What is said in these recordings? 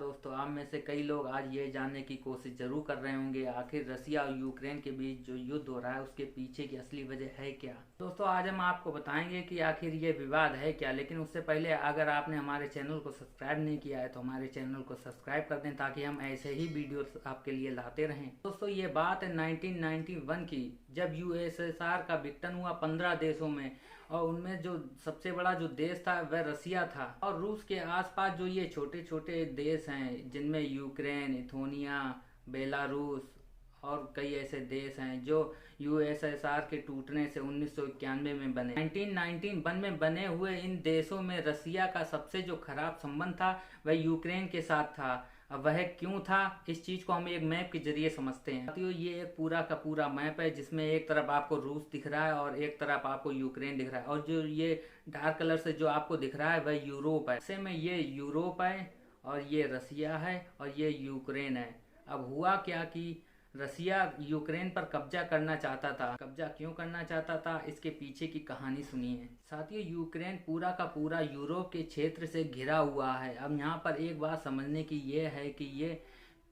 दोस्तों, आप में से कई लोग आज ये जानने की कोशिश जरूर कर रहे होंगे आखिर रसिया और यूक्रेन के बीच जो युद्ध हो रहा है उसके पीछे की असली वजह है क्या। दोस्तों, आज हम आपको बताएंगे कि आखिर ये विवाद है क्या। लेकिन उससे पहले अगर आपने हमारे चैनल को सब्सक्राइब नहीं किया है तो हमारे चैनल को सब्सक्राइब कर दें ताकि हम ऐसे ही वीडियो आपके लिए लाते रहें। दोस्तों, ये बात है 1991 की, जब यूएसएसआर का विघटन हुआ 15 देशों में, और उनमें जो सबसे बड़ा जो देश था वह रसिया था। और रूस के आसपास जो ये छोटे छोटे देश हैं जिनमें यूक्रेन, इथोनिया, बेलारूस और कई ऐसे देश हैं जो यूएसएसआर के टूटने से 1991 में बने। 1991 में बने हुए इन देशों में रसिया का सबसे जो खराब संबंध था वह यूक्रेन के साथ था। अब वह क्यों था, इस चीज को हम एक मैप के जरिए समझते हैं। साथियों, ये एक पूरा का पूरा मैप है जिसमें एक तरफ आपको रूस दिख रहा है और एक तरफ आपको यूक्रेन दिख रहा है, और जो ये डार्क कलर से जो आपको दिख रहा है वह यूरोप है। ऐसे में ये यूरोप है और ये रसिया है और ये यूक्रेन है। अब हुआ क्या कि रसिया यूक्रेन पर कब्जा करना चाहता था। कब्जा क्यों करना चाहता था, इसके पीछे की कहानी सुनिए। साथियों, यूक्रेन पूरा का पूरा यूरोप के क्षेत्र से घिरा हुआ है। अब यहाँ पर एक बात समझने की ये है कि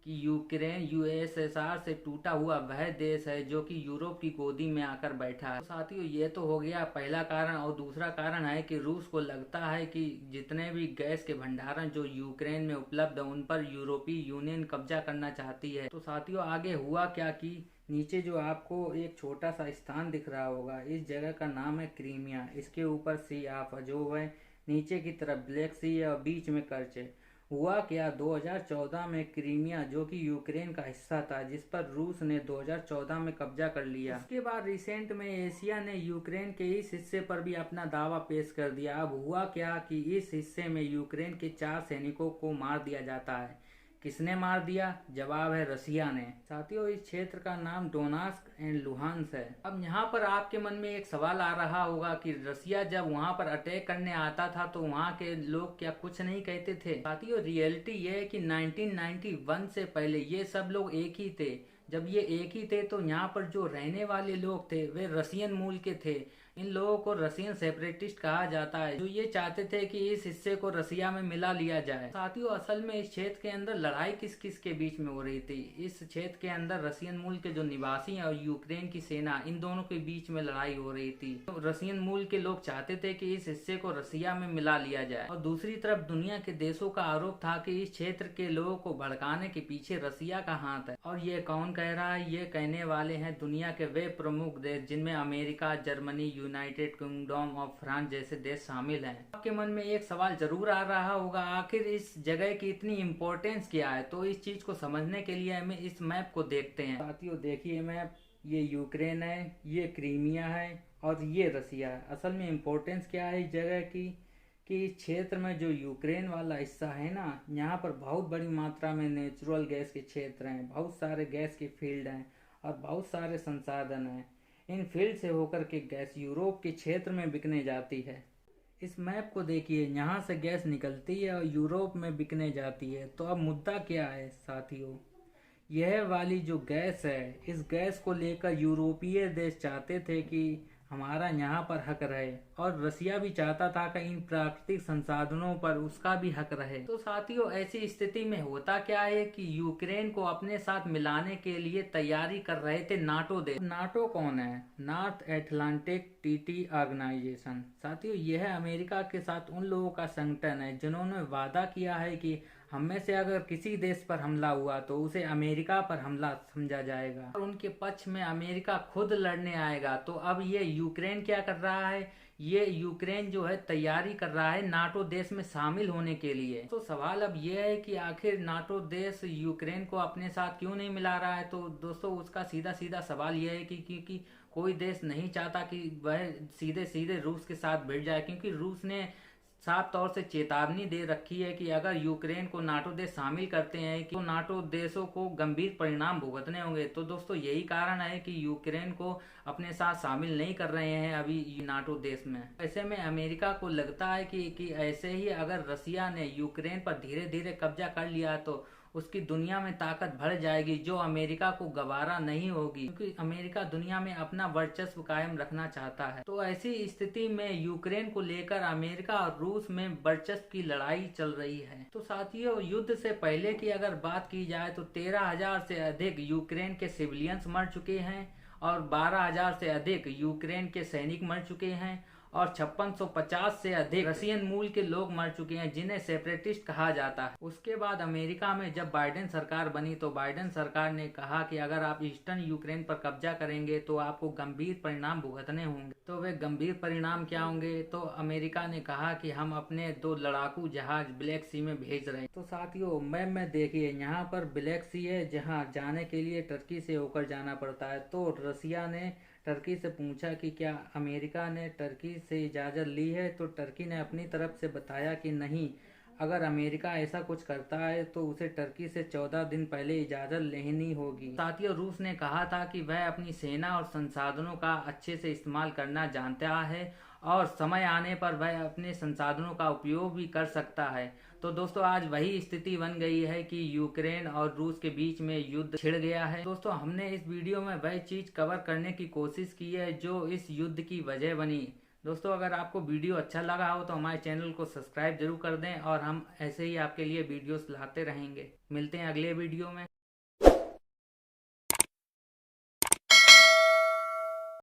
यूक्रेन यूएसएसआर से टूटा हुआ वह देश है जो कि यूरोप की गोदी में आकर बैठा है। तो साथियों, ये तो हो गया पहला कारण। और दूसरा कारण है कि रूस को लगता है कि जितने भी गैस के भंडारण जो यूक्रेन में उपलब्ध है उन पर यूरोपीय यूनियन कब्जा करना चाहती है। तो साथियों, आगे हुआ क्या कि नीचे जो आपको एक छोटा सा स्थान दिख रहा होगा, इस जगह का नाम है क्रीमिया। इसके ऊपर सी ऑफ अजोव है, नीचे की तरफ ब्लैक सी है और बीच में कर्च है। हुआ क्या, 2014 में क्रीमिया जो कि यूक्रेन का हिस्सा था, जिस पर रूस ने 2014 में कब्जा कर लिया। उसके बाद रिसेंट में एशिया ने यूक्रेन के इस हिस्से पर भी अपना दावा पेश कर दिया। अब हुआ क्या कि इस हिस्से में यूक्रेन के 4 सैनिकों को मार दिया जाता है। किसने मार दिया? जवाब है रसिया ने। साथियों, इस क्षेत्र का नाम डोनास्क एंड लुहांस है। अब यहाँ पर आपके मन में एक सवाल आ रहा होगा कि रसिया जब वहाँ पर अटैक करने आता था तो वहाँ के लोग क्या कुछ नहीं कहते थे? साथियों, रियलिटी ये है कि 1991 से पहले ये सब लोग एक ही थे। जब ये एक ही थे तो यहाँ पर जो रहने वाले लोग थे वे रसियन मूल के थे। इन लोगों को रसियन सेपरेटिस्ट कहा जाता है, जो ये चाहते थे कि इस हिस्से को रसिया में मिला लिया जाए। साथियों, असल में इस क्षेत्र के अंदर लड़ाई किस किस के बीच में हो रही थी? इस क्षेत्र के अंदर रसियन मूल के जो निवासी हैं और यूक्रेन की सेना, इन दोनों के बीच में लड़ाई हो रही थी। तो रसियन मूल के लोग चाहते थे कि इस हिस्से को रसिया में मिला लिया जाए, और दूसरी तरफ दुनिया के देशों का आरोप था कि इस क्षेत्र के लोगों को भड़काने के पीछे रसिया का हाथ है। और ये कौन कह रहा है? ये कहने वाले हैं दुनिया के वे प्रमुख देश जिनमें अमेरिका, जर्मनी, यूनाइटेड किंगडम और फ्रांस जैसे देश शामिल हैं। आपके मन में एक सवाल जरूर आ रहा होगा, आखिर इस जगह की इतनी इम्पोर्टेंस क्या है? तो इस चीज को समझने के लिए हमें इस मैप को देखते हैं। साथियों, देखिए मैप, ये यूक्रेन है, ये क्रीमिया है और ये रसिया है। असल में इम्पोर्टेंस क्या है इस जगह की कि इस क्षेत्र में जो यूक्रेन वाला हिस्सा है ना, यहाँ पर बहुत बड़ी मात्रा में नेचुरल गैस के क्षेत्र हैं, बहुत सारे गैस के फील्ड हैं और बहुत सारे संसाधन हैं। इन फील्ड से होकर के गैस यूरोप के क्षेत्र में बिकने जाती है। इस मैप को देखिए, यहाँ से गैस निकलती है और यूरोप में बिकने जाती है। तो अब मुद्दा क्या है साथियों? यह वाली जो गैस है, इस गैस को लेकर यूरोपीय देश चाहते थे कि हमारा यहाँ पर हक रहे, और रसिया भी चाहता था कि इन प्राकृतिक संसाधनों पर उसका भी हक रहे। तो साथियों, ऐसी स्थिति में होता क्या है कि यूक्रेन को अपने साथ मिलाने के लिए तैयारी कर रहे थे नाटो देश। नाटो कौन है? North Atlantic Treaty Organization. साथियों, यह अमेरिका के साथ उन लोगों का संगठन है जिन्होंने वादा किया है कि हम में से अगर किसी देश पर हमला हुआ तो उसे अमेरिका पर हमला समझा जाएगा और उनके पक्ष में अमेरिका खुद लड़ने आएगा। तो अब ये यूक्रेन क्या कर रहा है? ये यूक्रेन जो है तैयारी कर रहा है नाटो देश में शामिल होने के लिए। तो सवाल अब ये है कि आखिर नाटो देश यूक्रेन को अपने साथ क्यों नहीं मिला रहा है? तो दोस्तों, उसका सीधा सीधा सवाल यह है कि क्योंकि कोई देश नहीं चाहता कि वह सीधे सीधे रूस के साथ भिड़ जाए, क्योंकि रूस ने साफ तौर से चेतावनी दे रखी है कि अगर यूक्रेन को नाटो देश शामिल करते हैं तो नाटो देशों को गंभीर परिणाम भुगतने होंगे। तो दोस्तों, यही कारण है कि यूक्रेन को अपने साथ शामिल नहीं कर रहे हैं अभी नाटो देश में। ऐसे में अमेरिका को लगता है कि ऐसे ही अगर रसिया ने यूक्रेन पर धीरे धीरे कब्जा कर लिया तो उसकी दुनिया में ताकत बढ़ जाएगी जो अमेरिका को गवारा नहीं होगी, क्योंकि अमेरिका दुनिया में अपना वर्चस्व कायम रखना चाहता है। तो ऐसी स्थिति में यूक्रेन को लेकर अमेरिका और रूस में वर्चस्व की लड़ाई चल रही है। तो साथियों, युद्ध से पहले की अगर बात की जाए तो 13,000 से अधिक यूक्रेन के सिविलियंस मर चुके हैं और 12,000 से अधिक यूक्रेन के सैनिक मर चुके हैं और 5650 से अधिक रशियन मूल के लोग मर चुके हैं, जिन्हें सेपरेटिस्ट कहा जाता है। उसके बाद अमेरिका में जब बाइडेन सरकार बनी तो बाइडेन सरकार ने कहा कि अगर आप ईस्टर्न यूक्रेन पर कब्जा करेंगे तो आपको गंभीर परिणाम भुगतने होंगे। तो वे गंभीर परिणाम क्या होंगे? तो अमेरिका ने कहा कि हम अपने 2 लड़ाकू जहाज ब्लैक सी में भेज रहे हैं। तो साथियों, मैप में देखिए, यहाँ पर ब्लैक सी है जहाँ जाने के लिए टर्की से होकर जाना पड़ता है। तो रसिया ने टर्की से पूछा कि क्या अमेरिका ने टर्की से इजाज़त ली है, तो टर्की ने अपनी तरफ से बताया कि नहीं, अगर अमेरिका ऐसा कुछ करता है तो उसे टर्की से 14 दिन पहले इजाज़त लेनी होगी। साथियों, रूस ने कहा था कि वह अपनी सेना और संसाधनों का अच्छे से इस्तेमाल करना जानता है और समय आने पर वह अपने संसाधनों का उपयोग भी कर सकता है। तो दोस्तों, आज वही स्थिति बन गई है कि यूक्रेन और रूस के बीच में युद्ध छिड़ गया है। दोस्तों, हमने इस वीडियो में वही चीज़ कवर करने की कोशिश की है जो इस युद्ध की वजह बनी। दोस्तों, अगर आपको वीडियो अच्छा लगा हो तो हमारे चैनल को सब्सक्राइब जरूर कर दें और हम ऐसे ही आपके लिए वीडियोस लाते रहेंगे। मिलते हैं अगले वीडियो में।